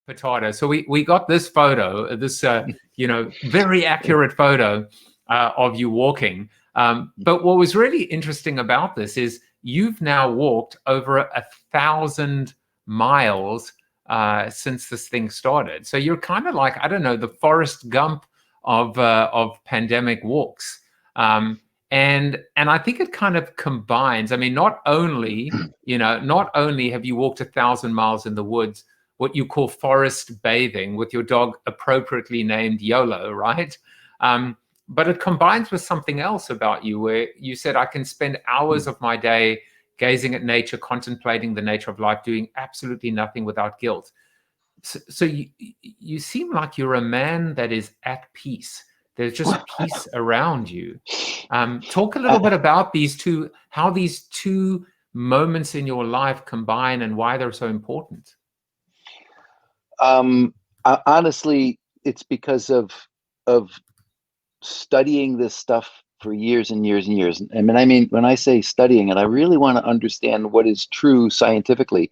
potato. So we got this photo, this very accurate photo of you walking. But what was really interesting about this is you've now walked over 1,000 miles since this thing started. So you're kind of like, I don't know, the Forrest Gump of pandemic walks. And I think it kind of combines. I mean, not only have you walked 1,000 miles in the woods, what you call forest bathing with your dog appropriately named YOLO, right? But it combines with something else about you, where you said, I can spend hours of my day gazing at nature, contemplating the nature of life, doing absolutely nothing without guilt. So you seem like you're a man that is at peace. There's just peace around you. Talk a little bit about how these two moments in your life combine and why they're so important. Honestly, it's because of studying this stuff for years and years and years. I mean, when I say studying it, I really want to understand what is true scientifically.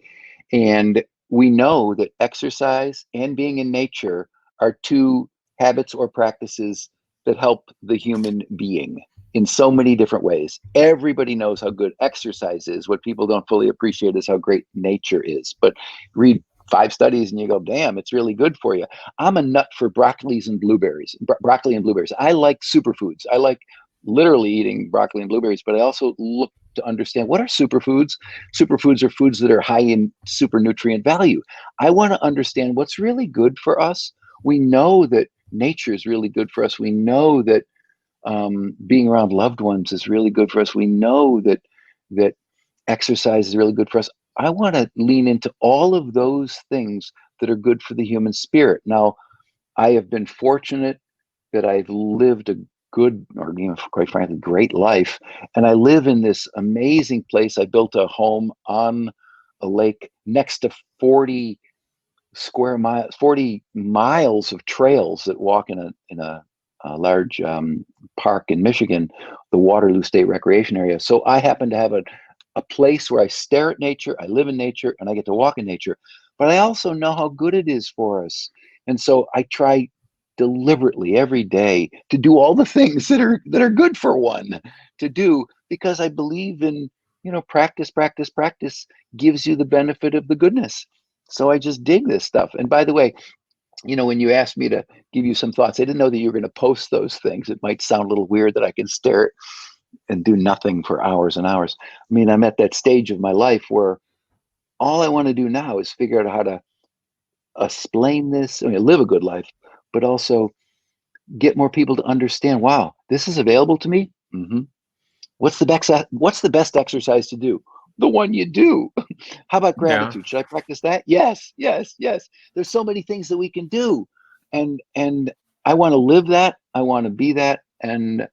And we know that exercise and being in nature are two habits or practices that help the human being in so many different ways. Everybody knows how good exercise is. What people don't fully appreciate is how great nature is. But read 5 studies and you go, damn, it's really good for you. I'm a nut for broccoli and blueberries. I like superfoods. I like literally eating broccoli and blueberries, but I also look to understand, what are superfoods? Superfoods are foods that are high in super nutrient value. I want to understand what's really good for us. We know that nature is really good for us. We know that being around loved ones is really good for us. We know that exercise is really good for us. I want to lean into all of those things that are good for the human spirit. Now, I have been fortunate that I've lived a good, or quite frankly, great life. And I live in this amazing place. I built a home on a lake next to 40 miles of trails that walk in a large park in Michigan, the Waterloo State Recreation Area. So I happen to have a place where I stare at nature, I live in nature, and I get to walk in nature. But I also know how good it is for us. And so I try deliberately every day to do all the things that are good for one to do, because I believe in, practice gives you the benefit of the goodness. So I just dig this stuff. And by the way, when you asked me to give you some thoughts, I didn't know that you were going to post those things. It might sound a little weird that I can stare and do nothing for hours and hours. I mean, I'm at that stage of my life where all I want to do now is figure out how to explain this. I mean, live a good life, but also get more people to understand, wow, this is available to me. Mm-hmm. What's the best exercise to do? The one you do. How about gratitude? Yeah. Should I practice that? Yes. There's so many things that we can do. And I want to live that. I want to be that. And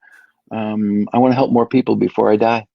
I want to help more people before I die.